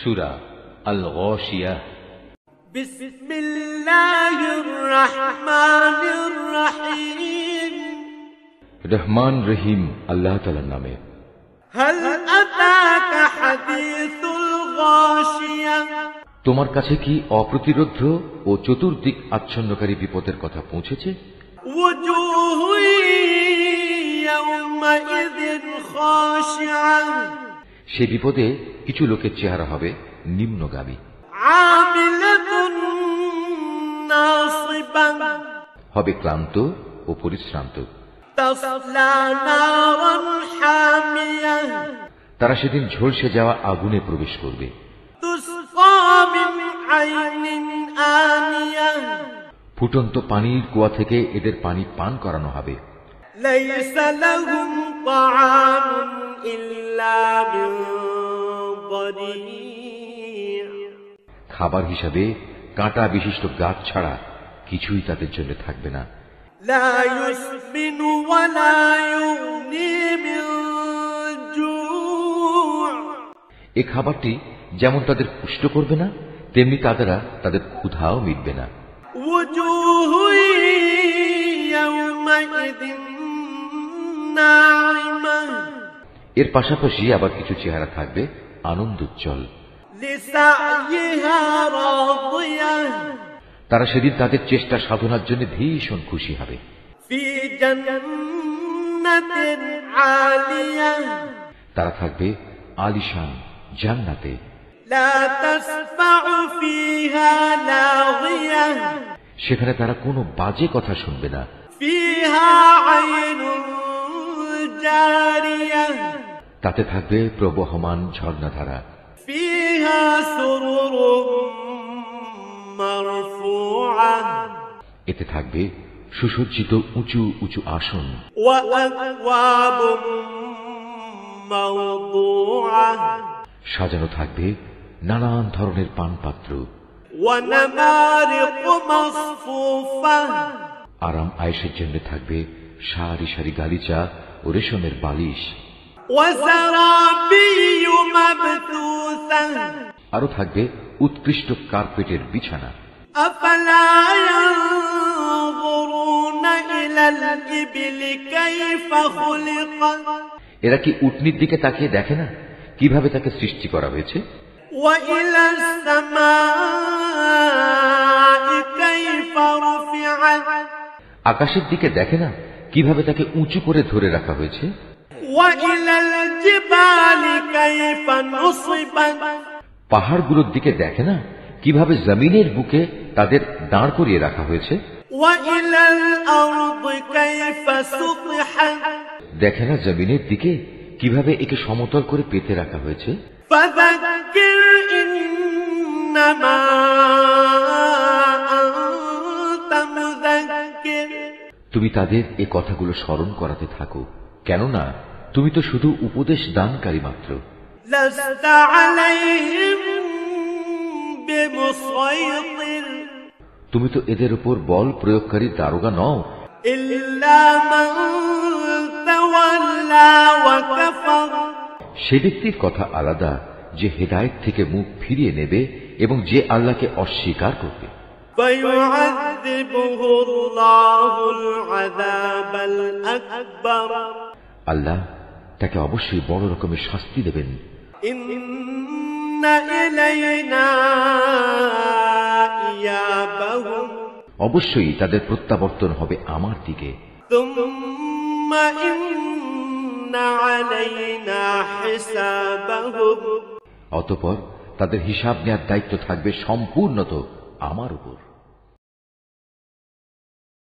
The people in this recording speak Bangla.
সূরা আল গাশিয়াহ। বিসমিল্লাহির রহমানির রহিম। রহমান রহিম আল্লাহ তাআলার নামে। হাল আতাকা হাদিসুল গাশিয়াহ। তোমার কাছে কি অপ্রতিরোধ্য ও চতুর্দিক আচ্ছন্নকারী বিপদের কথা পৌঁছেছে? ওয়াজুহু ইয়াওমাইযিন খাশিআহ। সে বিপদে কিছু লোকের চেহারা হবে নিম্নগামী। আমিলাতুন নাসিবাহ। হবে ক্লান্ত ও পরিশ্রান্ত। তাসলা নারান হামিয়াহ। তারা সেদিন ঝলসে যাওয়া আগুনে প্রবেশ করবে। তুসফা মিন আইনিন আনিয়াহ। ফুটন্ত পানির কুয়া থেকে এদের পানি পান করানো হবে। লাইসা লাহুম তাআমুন ইল্লা মিন দারি'। খাবার হিসাবে কাঁটা বিশিষ্ট গাছ ছাড়া কিছুই তাদের জন্য থাকবে না। লা ইউসমিনু ওয়া লা ইউগনি মিন জু'। এই খাবারটি যেমন তাদের পুষ্ট করবে না, তেমনি তাদের ক্ষুধাও মিটবে না। ওয়াজুহু ইয়াওমাইযিন নাইমাহ। এর পাশাপাশি আবার কিছু চেহারা থাকবে আনন্দোজ্জ্বল। লিসাইহা রাদিয়াহ। তারা সেদিন তাদের চেষ্টা সাধনার জন্য ভীষণ খুশি হবে। ফি জান্নাতিন আলিয়াহ। তারা থাকবে আলিশান জান্নাতে। লা তাসমাউ ফিহা লাগিয়াহ। সেখানে তারা কোনো বাজে কথা শুনবে না। ফিহা আইনুন জারিয়াহ। তাতে থাকবে প্রবহমান ঝর্ণাধারা। ফিহা সুরুরুম মারফুআহ। এতে থাকবে সুসজ্জিত উঁচু উঁচু আসন। ওয়া আকওয়াবুম মাওদুআহ। সাজানো থাকবে নানান ধরনের পানপাত্র। ওয়া নামারিকু মাসফুফাহ। আরাম আয়েশের জন্য থাকবে সারি সারি গালিচা ও রেশমের বালিশ। ওয়া যারাবিয়্যু মাবথুসাহ। আরো থাকবে উৎকৃষ্ট কার্পেটের বিছানা। আফালা ইয়ানজুরুনা ইলাল ইবলি কাইফা খুলিকাত। এরা কি উটনির দিকে তাকিয়ে দেখে না কিভাবে তাকে সৃষ্টি করা হয়েছে? ওয়া ইলাস সামাই কাইফা রুফিআত। আকাশের দিকে দেখে না কিভাবে তাকে উঁচু করে ধরে রাখা হয়েছে? ওয়া ইলাল জিবালি কাইফা নুসিবাত। পাহাড়গুলোর দিকে দেখে না কিভাবে জমিনের বুকে তাদের দাঁড় করিয়ে রাখা হয়েছে? ওয়া ইলাল আরদি কাইফা সুতিহাত। দেখে না জমিনের দিকে কিভাবে একে সমতল করে পেতে রাখা হয়েছে? ফাযাক্কির ইন্নামা আনতা মুযাক্কির। তুমি তাদের এ কথাগুলো স্মরণ করাতে থাকো, কেননা তুমি তো শুধু উপদেশ দানকারী মাত্র। লাস্তা আলাইহিম বিমুসাইতির। তুমি তো এদের উপর বল প্রয়োগকারী দারোগা নও। ইল্লা মান তাওয়াল্লা ওয়া কাফার। সে ব্যক্তির কথা আলাদা যে হেদায়েত থেকে মুখ ফিরিয়ে নেবে এবং যে আল্লাহকে অস্বীকার করবে। ফায়ুআযিবুহুল্লাহুল আযাবাল আকবার। আল্লাহ তাকে অবশ্যই বড় রকমের শাস্তি দেবেন। ইন্না ইলাইনা ইয়াবাহুম। অবশ্যই তাদের প্রত্যাবর্তন হবে আমার দিকে। সুম্মা ইন্না আলাইনা হিসাবাহুম। অতঃপর তাদের হিসাব নেয়ার দায়িত্ব থাকবে সম্পূর্ণত আমার উপর।